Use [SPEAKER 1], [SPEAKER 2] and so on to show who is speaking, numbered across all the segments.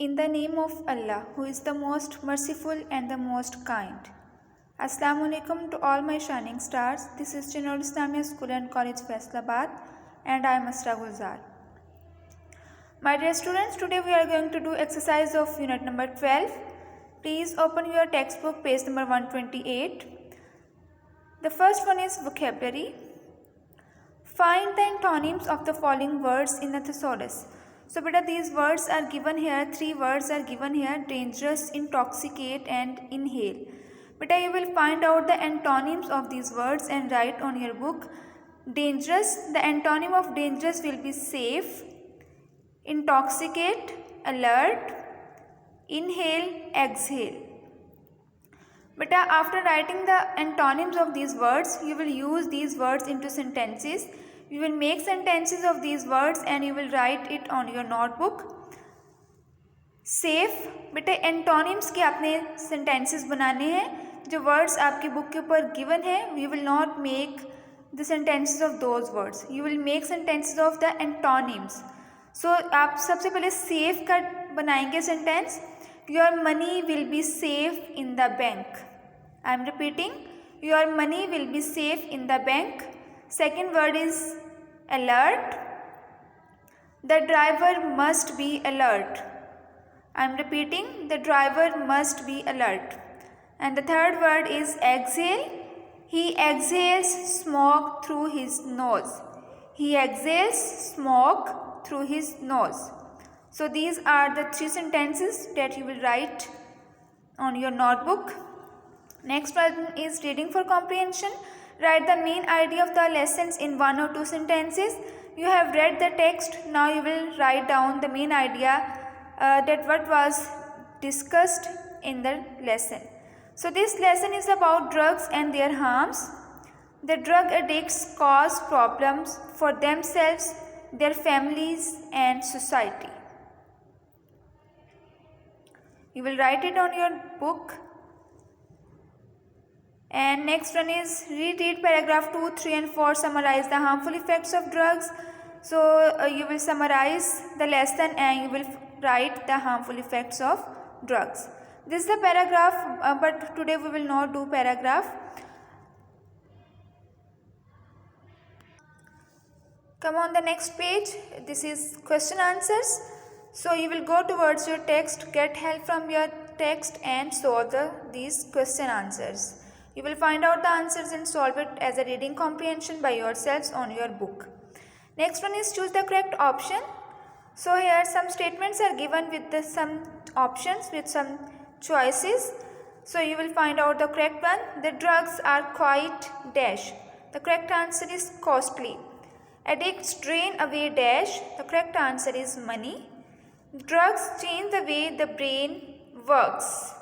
[SPEAKER 1] In the name of Allah, who is the most merciful and the most kind. Assalamu alaikum to all my shining stars. This is Chinor Islamia School and College Faisalabad and I am Asra Gulzar. My dear students, today we are going to do exercise of unit number 12. Please open your textbook page number 128. The first one is vocabulary. Find the antonyms of the following words in the thesaurus. So beta, these words are given here, 3 words are given here: dangerous, intoxicate and inhale. Beta, you will find out the antonyms of these words and write on your book. Dangerous, the antonym of dangerous will be safe. Intoxicate, alert. Inhale, exhale. Beta, after writing the antonyms of these words, you will use these words into sentences. You will make sentences of these words and you will write it on your notebook. Safe, बेटे antonyms के आपने sentences बनाने हैं. जो words आपकी book के ऊपर given है, you will not make the sentences of those words. You will make sentences of the antonyms. So आप सबसे पहले safe का बनाएंगे sentence. Your money will be safe in the bank. I am repeating. Your money will be safe in the bank. Second word is alert. The driver must be alert. I am repeating. The driver must be alert. And the third word is exhale. He exhales smoke through his nose. He exhales smoke through his nose. So these are the 3 sentences that you will write on your notebook. Next one is reading for comprehension. Write the main idea of the lessons in 1 or 2 sentences. You have read the text. Now you will write down the main idea that what was discussed in the lesson. So this lesson is about drugs and their harms. The drug addicts cause problems for themselves, their families and society. You will write it on your book. And next one is read paragraph 2, 3 and 4. Summarize the harmful effects of drugs. So you will summarize the lesson and you will write the harmful effects of drugs. This is the paragraph, but today we will not do paragraph. Come on the next page. This is question answers. So you will go towards your text, get help from your text and solve these question answers. You will find out the answers and solve it as a reading comprehension by yourselves on your book. Next one is choose the correct option. So here some statements are given with some options with some choices. So you will find out the correct one. The drugs are quite dash. The correct answer is costly. Addicts drain away dash. The correct answer is money. Drugs change the way the brain works.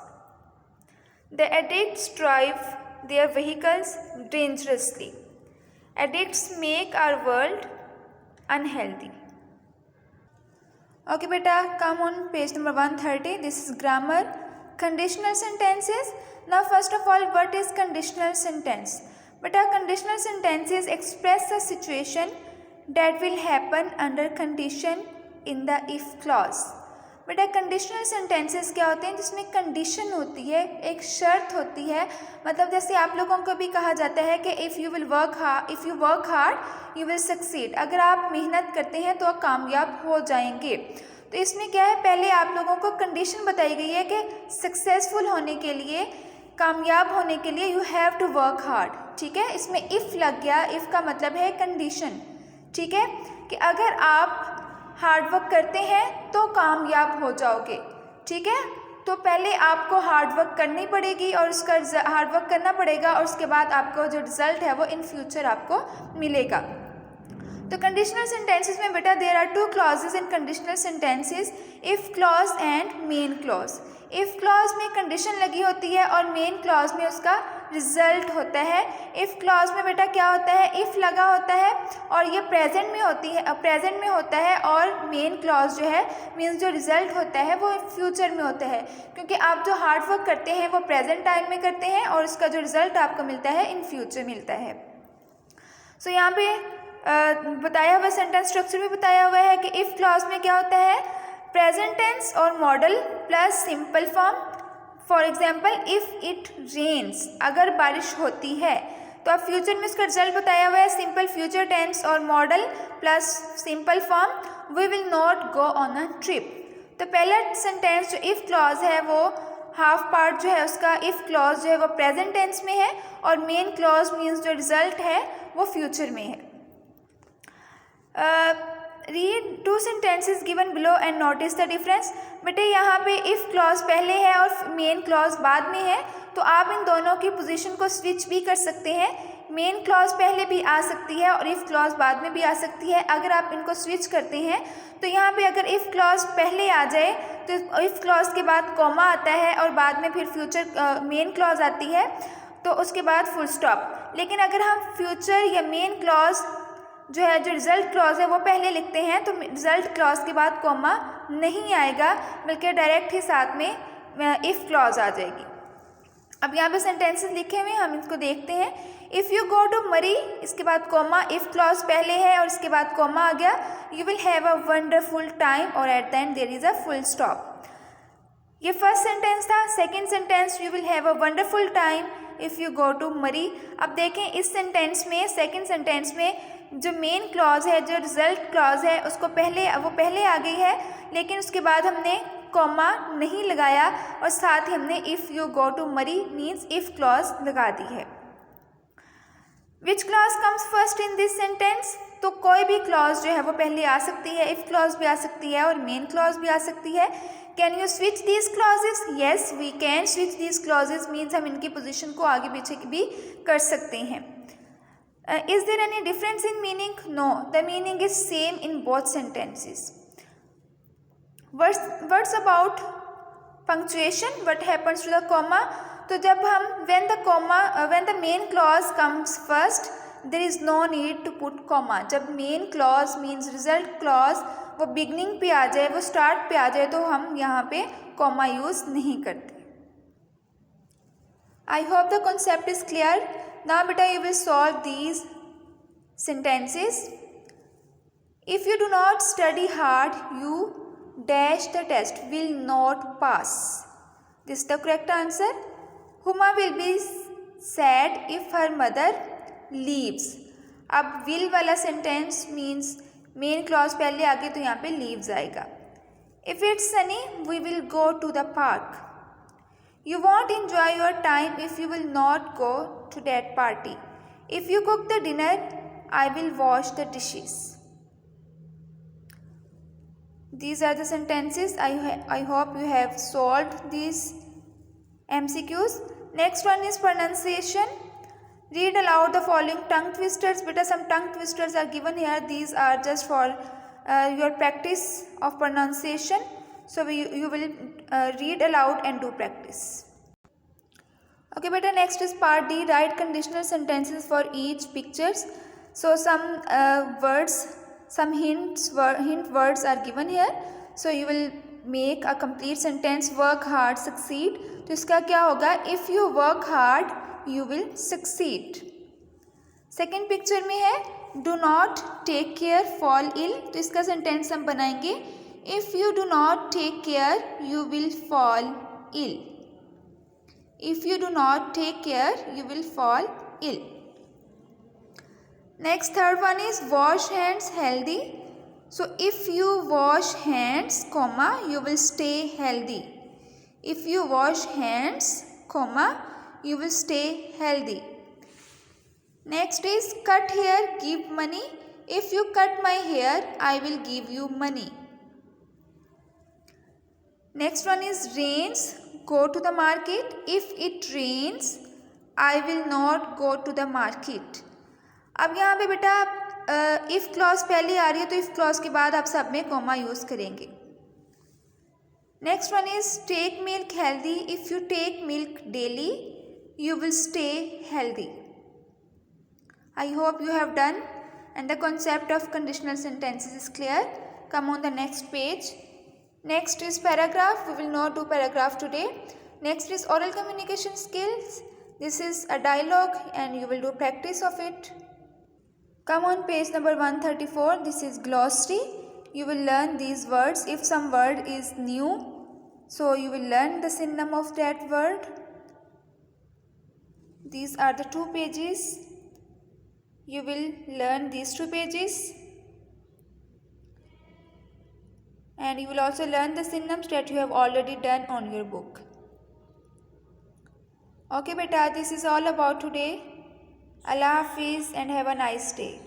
[SPEAKER 1] The addicts drive their vehicles dangerously. Addicts make our world unhealthy. Okay beta, come on page number 130. This is grammar. Conditional sentences. Now first of all, what is conditional sentence? Beta, conditional sentences express a situation that will happen under condition in the if clause. बेटा conditional sentences क्या होते हैं जिसमें condition होती है, एक शर्त होती है. मतलब जैसे आप लोगों को भी कहा जाता है कि if you work hard you will succeed. अगर आप मेहनत करते हैं तो आप कामयाब हो जाएंगे. तो इसमें क्या है, पहले आप लोगों को कंडीशन बताई गई है कि सक्सेसफुल होने के लिए, कामयाब होने के लिए you have to work hard. ठीक है, इसमें इफ़ लग गया. इफ़ का मतलब है कंडीशन. ठीक है, कि अगर आप हार्डवर्क करते हैं तो कामयाब हो जाओगे. ठीक है, तो पहले आपको हार्डवर्क करनी पड़ेगी और उसका हार्डवर्क करना पड़ेगा और उसके बाद आपको जो रिजल्ट है वो इन फ्यूचर आपको मिलेगा. तो कंडीशनल सेंटेंसेस में बेटा there are 2 clauses in conditional sentences, if clause and main clause. If clause में कंडीशन लगी होती है और मेन क्लॉज में उसका रिजल्ट होता है. इफ़ क्लॉज में बेटा क्या होता है, इफ़ लगा होता है और ये प्रेजेंट में होता है और मेन क्लॉज जो है मीन्स जो रिजल्ट होता है वो फ्यूचर में होता है, क्योंकि आप जो हार्ड वर्क करते हैं वो प्रेजेंट टाइम में करते हैं और उसका जो रिजल्ट आपको मिलता है इन फ्यूचर मिलता है. सो यहाँ पे बताया हुआ सेंटेंस स्ट्रक्चर भी बताया हुआ है कि इफ़ क्लॉज में क्या होता है, present tense और model plus simple form. For example if it rains, अगर बारिश होती है तो अब फ्यूचर में उसका रिजल्ट बताया हुआ है सिंपल फ्यूचर टेंस और modal plus simple form. We will not go on a trip. तो पहला सेंटेंस जो इफ़ क्लॉज है वो हाफ पार्ट जो है उसका इफ़ क्लॉज जो है वो प्रेजेंट टेंस में है और मेन क्लॉज मीन्स जो रिजल्ट है वो फ्यूचर में है. Read two sentences given below and notice the difference. बेटे यहाँ पे इफ़ क्लॉज पहले है और मेन क्लॉज बाद में है तो आप इन दोनों की पोजीशन को स्विच भी कर सकते हैं. मेन क्लॉज पहले भी आ सकती है और इफ़ क्लॉज बाद में भी आ सकती है. अगर आप इनको स्विच करते हैं तो यहाँ पे अगर इफ़ क्लॉज पहले आ जाए तो इफ़ क्लॉज के बाद कॉमा आता है और बाद में फिर फ्यूचर मेन क्लॉज आती है तो उसके बाद फुल स्टॉप. लेकिन अगर हम फ्यूचर या मेन क्लॉज जो है जो रिजल्ट क्लॉज है वो पहले लिखते हैं तो रिजल्ट क्लॉज के बाद कॉमा नहीं आएगा बल्कि डायरेक्ट ही साथ में इफ़ क्लॉज आ जाएगी. अब यहाँ पे सेंटेंसेस लिखे हुए हैं, हम इसको देखते हैं. इफ़ यू गो टू मरी, इसके बाद कॉमा, इफ़ क्लॉज पहले है और इसके बाद कॉमा आ गया. You will have a wonderful time और at the end there is a full stop. ये फर्स्ट सेंटेंस था. Second sentence you will have a wonderful time if you go to Murree. अब देखें इस सेंटेंस में सेकेंड सेंटेंस में जो main clause है जो रिजल्ट क्लॉज है उसको पहले आ गई है लेकिन उसके बाद हमने कॉमा नहीं लगाया और साथ ही हमने if you go to Murree means if clause लगा दी है. Which clause comes first in this sentence. तो कोई भी क्लॉज जो है वो पहले आ सकती है. इफ़ क्लॉज भी आ सकती है और मेन क्लॉज भी आ सकती है. Can you switch these clauses? Yes we can switch these clauses means हम इनकी पोजिशन को आगे पीछे भी कर सकते हैं. Is there any difference in meaning? No, the meaning is same in both sentences. Words about punctuation. What happens to the comma? तो जब हम when the main clause comes first, there is no need to put comma. जब main clause means result clause वो beginning पे आ जाए, वो start पे आ जाए तो हम यहाँ पे comma use नहीं करते. I hope the concept is clear. Now beta you will solve these sentences. If you do not study hard, you dash the test will not pass. This is the correct answer. Huma will be sad if her mother leaves. अब will वाला sentence means main clause पहले आगे तो यहाँ पे leaves आएगा. If it's sunny, we will go to the park. You won't enjoy your time if you will not go to that party. If you cook the dinner, I will wash the dishes. These are the sentences. I hope you have solved these MCQs. Next one is pronunciation. Read aloud the following tongue twisters. Beta, some tongue twisters are given here. These are just for your practice of pronunciation. So you will read aloud and do practice. Okay, beta, next is part D. Write conditional sentences for each pictures. So some hint words are given here. So you will make a complete sentence. Work hard, succeed. तो इसका क्या होगा? If you work hard, you will succeed. Second picture में है do not take care, fall ill. तो इसका sentence हम बनाएंगे If you do not take care, you will fall ill. If you do not take care, you will fall ill. Next, third one is wash hands healthy. So if you wash hands, comma, you will stay healthy. If you wash hands, comma, you will stay healthy. Next is cut hair, give money. If you cut my hair, I will give you money. Next one is rains, go to the market. If it rains, I will not go to the market. अब यहाँ पे बेटा if clause पहले आ रही है तो if clause के बाद आप सब में कॉमा यूज़ करेंगे. Next one is take milk healthy. If you take milk daily, you will stay healthy. I hope you have done and the concept of conditional sentences is clear. Come on the next page. Next is paragraph. We will not do paragraph today. Next is oral communication skills. This is a dialogue and you will do practice of it. Come on page number 134. This is glossary. you will learn these words. If some word is new, so you will learn the synonym of that word. These are the 2 pages. You will learn these 2 pages. And you will also learn the synonyms that you have already done on your book. Okay beta, this is all about today. Allah Hafiz and have a nice day.